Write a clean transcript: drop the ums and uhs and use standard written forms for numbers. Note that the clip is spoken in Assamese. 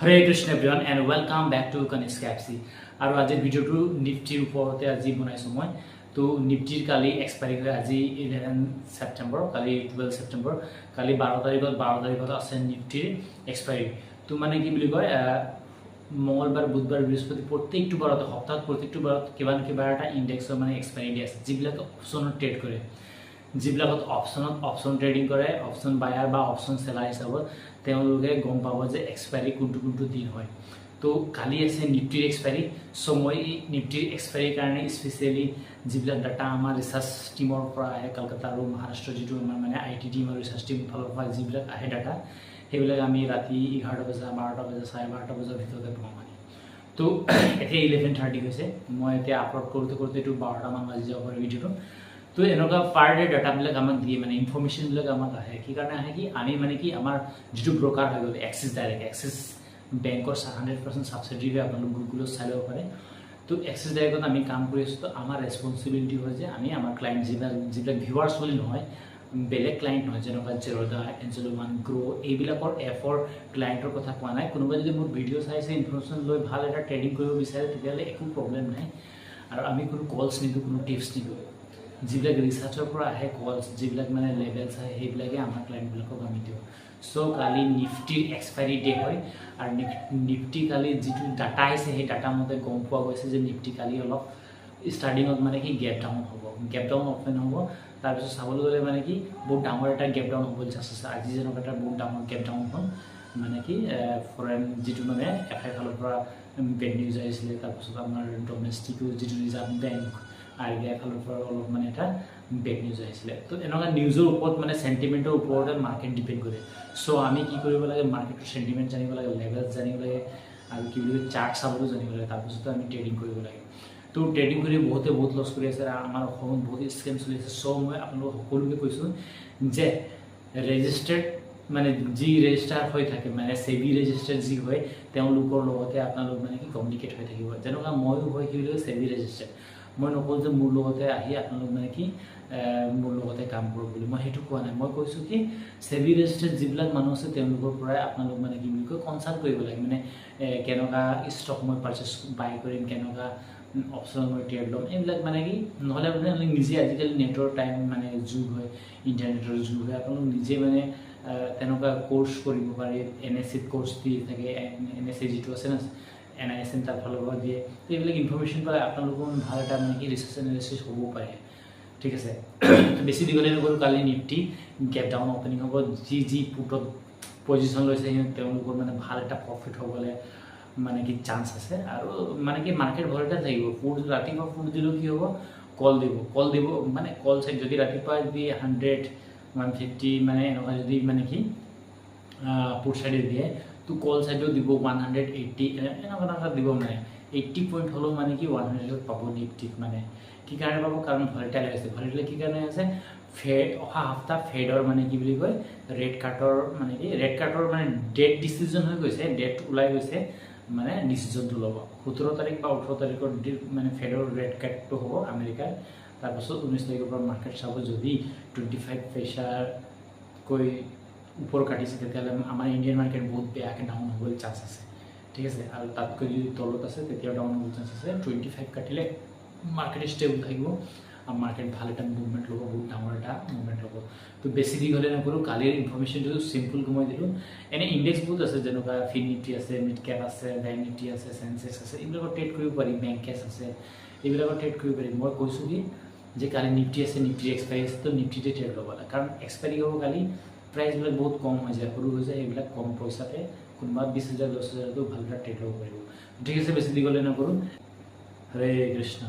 Hare Krishna everyone and welcome back to Kanishka FC. আৰু আজিৰ ভিডিঅ'টো নিফটিৰ ওপৰতে আজি বনাইছোঁ মই। তো নিফটিৰ কালি এক্সপায়াৰি হয় আজি 11 ছেপ্টেম্বৰ, কালি 12 ছেপ্টেম্বৰ, কালি 12 তাৰিখত আছে নিফটিৰ এক্সপায়াৰি। তো মানে কি বুলি কয়, মঙলবাৰ বুধবাৰ বৃহস্পতি প্ৰত্যেকটো বাৰতে সপ্তাহত প্ৰত্যেকটো বাৰত কিবা না কিবা এটা ইণ্ডেক্সৰ মানে এক্সপায়াৰি ডে আছে, যিবিলাক অপশ্যনত ট্ৰেড কৰে, যিবিলাকত অপশ্যন ট্ৰেডিং কৰে, অপশ্যন বায়াৰ বা অপশ্যন চেলাৰ হিচাপত তেওঁলোকে গম পাব যে এক্সপায়াৰি কোনটো দিন হয়। তো কালি আছে নিফটিৰ এক্সপায়াৰি। চ' মই নিফটিৰ এক্সপায়াৰিৰ কাৰণে স্পেচিয়েলি যিবিলাক ডাটা আমাৰ ৰিচাৰ্চ টিমৰ পৰা আহে, কলকাতা আৰু মহাৰাষ্ট্ৰৰ যিটো আমাৰ মানে IT টিম আৰু ৰিচাৰ্চ টিম ফালৰ পৰা যিবিলাক আহে ডাটা, সেইবিলাক আমি ৰাতি 11 বজা 12 বজা 12:30 বজাৰ ভিতৰতে পাওঁ মানে। তো এতিয়া 11:30 হৈছে, মই এতিয়া আপলোড কৰোঁতে এইটো 12টা মান বাজি যাব পাৰে ভিডিঅ'টো। তো এনেকুৱা পাৰ ডে ডাটাবিলাক আমাক দিয়ে, মানে ইনফৰ্মেশ্যনবিলাক আমাক আহে। কি কাৰণে আহে, কি আমি মানে কি আমাৰ যিটো ব্ৰকাৰ হৈ গ'ল এক্সিছ ডাইৰেক্ট, এক্সিছ বেংকৰ 100% ছাবচিডি হৈ আপোনালোক গুগলত চাই ল'ব পাৰে। তো এক্সিছ ডাইৰেক্টত আমি কাম কৰি আছোঁ। তো আমাৰ ৰেছপনচিবিলিটি হয় যে আমি আমাৰ ক্লাইণ্ট যিবিলাক ভিউৱাৰ্ছ বুলি নহয়, বেলেগ ক্লাইণ্ট নহয়, যেনেকুৱা জেৰ'দা, এঞ্জেল ওৱান, গ্ৰ' এইবিলাকৰ এপৰ ক্লাইণ্টৰ কথা কোৱা নাই। কোনোবাই যদি মোৰ ভিডিঅ' চাইছে, ইনফৰ্মেশ্যন লৈ ভাল এটা ট্ৰেডিং কৰিব বিচাৰে, তেতিয়াহ'লে একো প্ৰব্লেম নাই। আৰু আমি কোনো কলছ নিদিওঁ, কোনো টিপছ নিদিওঁ। যিবিলাক ৰিচাৰ্চৰ পৰা আহে কলছ, যিবিলাক মানে লেভেলছ আহে, সেইবিলাকে আমাৰ ক্লাইণ্টবিলাকক আমি দিওঁ। চ' কালি নিফটিৰ এক্সপায়াৰি ডে হয়। আৰু নিফটি কালি যিটো ডাটা আহিছে, সেই ডাটা মতে গম পোৱা গৈছে যে নিফটি কালি অলপ ষ্টাৰ্টিঙত মানে কি গেপ ডাউন হ'ব, গেপ ডাউন অপেন হ'ব। তাৰপিছত চাবলৈ গ'লে মানে কি বহুত ডাঙৰ এটা গেপ ডাউন হ'বলৈ চান্স আছে। আজি যেনেকুৱা এটা বহুত ডাঙৰ গেপ ডাউন হ'ল, মানে কি ফৰেন যিটো মানে FI ফালৰ পৰা বেড নিউজ আহিছিলে, তাৰপিছত আমাৰ ডমেষ্টিকো যিটো ৰিজাৰ্ভ বেংক RBI ফালৰ পৰা অলপ মানে এটা বেড নিউজ আহিছিলে। তো এনেকুৱা নিউজৰ ওপৰত মানে চেণ্টিমেণ্টৰ ওপৰতে মাৰ্কেট ডিপেণ্ড কৰে। চ' আমি কি কৰিব লাগে, মাৰ্কেটৰ চেণ্টিমেণ্ট জানিব লাগে, লেভেলছ জানিব লাগে, আৰু কি বুলি চাৰ্ট চাবলৈও জানিব লাগে। তাৰপিছতো আমি ট্ৰেডিং কৰিব লাগে। তো ট্ৰেডিং কৰি বহুতে বহুত লছ কৰি আছে, আৰু আমাৰ অসমত বহুত স্কেম চলি আছে। চ' মই আপোনালোকক সকলোকে কৈছোঁ যে ৰেজিষ্টাৰ্ড মানে যি ৰেজিষ্টাৰ হৈ থাকে, মানে চেবি ৰেজিষ্টাৰ্ড যি হয়, তেওঁলোকৰ লগতে আপোনালোক মানে কি কমিউনিকেট হৈ থাকিব। যেনেকুৱা ময়ো হয় কি বুলি কয় চেবি ৰেজিষ্টাৰ্ড। মই নকওঁ যে মোৰ লগতে আহি আপোনালোক মানে কি মোৰ লগতে কাম কৰক বুলি, মই সেইটো কোৱা নাই। মই কৈছোঁ কি চেবি ৰেজিষ্টাৰ্ড যিবিলাক মানুহ আছে, তেওঁলোকৰ পৰাই আপোনালোক মানে কি বুলি কয় কনচাল্ট কৰিব লাগে। মানে কেনেকুৱা ষ্টক মই পাৰ্চেছ বাই কৰিম, কেনেকুৱা অপশ্যন মই ট্ৰেড ল'ম, এইবিলাক মানে কি নহ'লে মানে নিজে, আজিকালি নেটৰ টাইম মানে যুগ হয়, ইণ্টাৰনেটৰ যুগ হয়, আপোনালোক নিজে মানে তেনেকুৱা ক'ৰ্চ কৰিব পাৰে। NSEত ক'ৰ্চ দি থাকে, NSE যিটো আছে না, NISM তাৰ ফালৰ পৰা দিয়ে। তো এইবিলাক ইনফৰ্মেশ্যন পালে আপোনালোকৰ ভাল এটা মানে কি ৰিচাৰ্চ এনালিচিছ হ'ব পাৰে। ঠিক আছে, বেছি দীঘলীয়া নকৰোঁ। কালি নিফটি গেপ ডাউন অপেনিং হ'ব। যি পুটত পজিশ্যন লৈছে, তেওঁলোকৰ মানে ভাল এটা প্ৰফিট হ'বলৈ মানে কি চান্স আছে। আৰু মানে কি মাৰ্কেট ভলটাইল থাকিব। ৰাতিপুৱা ফুড দিলেও কি হ'ব, কল দিব মানে কল চাইড যদি ৰাতিপুৱা যদি 100, 150 মানে এনেকুৱা যদি মানে কি পুট চাইডে দিয়ে, তো কল চাইডেও দিব 180 এনেকুৱা দিব। মানে 80 পইণ্ট হ'লেও মানে কি 100 পাব নিফটিত। মানে কি কাৰণে পাব, কাৰণ ভলটাইল হৈছে। ভলটাইল কি কাৰণে আছে, অহা সপ্তাহ ফেডৰ মানে কি বুলি কয় ৰেড কাৰ্টৰ মানে কি ৰেড কাৰ্টৰ মানে ডেট ডিচিজন হৈ গৈছে, ডেট ওলাই গৈছে, মানে ডিচিজনটো ল'ব 17 তাৰিখ বা 18 তাৰিখৰ মানে ফেডৰ ৰেড কাৰ্টটো হ'ব আমেৰিকাৰ। তাৰপাছত 19 তাৰিখৰ পৰা মাৰ্কেট চাব। যদি 25 পইচাকৈ ওপৰ কাটিছে, তেতিয়াহ'লে আমাৰ ইণ্ডিয়ান মাৰ্কেট বহুত বেয়াকৈ ডাউন হ'বলৈ চান্স আছে। ঠিক আছে, আৰু তাতকৈ যদি তলত আছে, তেতিয়াও ডাউন হ'বলৈ চান্স আছে। 25 কাটিলে মাৰ্কেট ষ্টেবল থাকিব, আৰু মাৰ্কেট ভাল এটা মুভমেণ্ট ল'ব, বহুত ডাঙৰ এটা মুভমেণ্ট ল'ব। তো বেছি দীঘলীয়া নকৰোঁ, কালিৰ ইনফৰ্মেশ্যনটো চিম্পলকৈ মই দিলোঁ। এনে ইণ্ডেক্স বহুত আছে, যেনেকুৱা ফিন নিফটি আছে, মিড কেপ আছে, বেংক নিফটি আছে, চেনচেক্স আছে, এইবিলাকৰ ট্ৰেড কৰিব পাৰি। বেংক কেছ আছে, এইবিলাকৰ ট্ৰেড কৰিব পাৰি। মই কৈছোঁ কি যে কালি নিফটি আছে, নিফটিৰ এক্সপায়াৰি আছে, তো নিফটিতে ট্ৰেড ল'ব লাগে। কাৰণ এক্সপায়াৰি হ'ব কালি, প্ৰাইচবিলাক বহুত কম হৈ যায়, সৰু হৈ যায়। এইবিলাক কম পইচাতে কোনোবা 20,000 10,000তো ভাল এটা ট্ৰেড ল'ব পাৰিব। ঠিক আছে, বেছি দীঘলীয়া নকৰোঁ। হৰে কৃষ্ণ।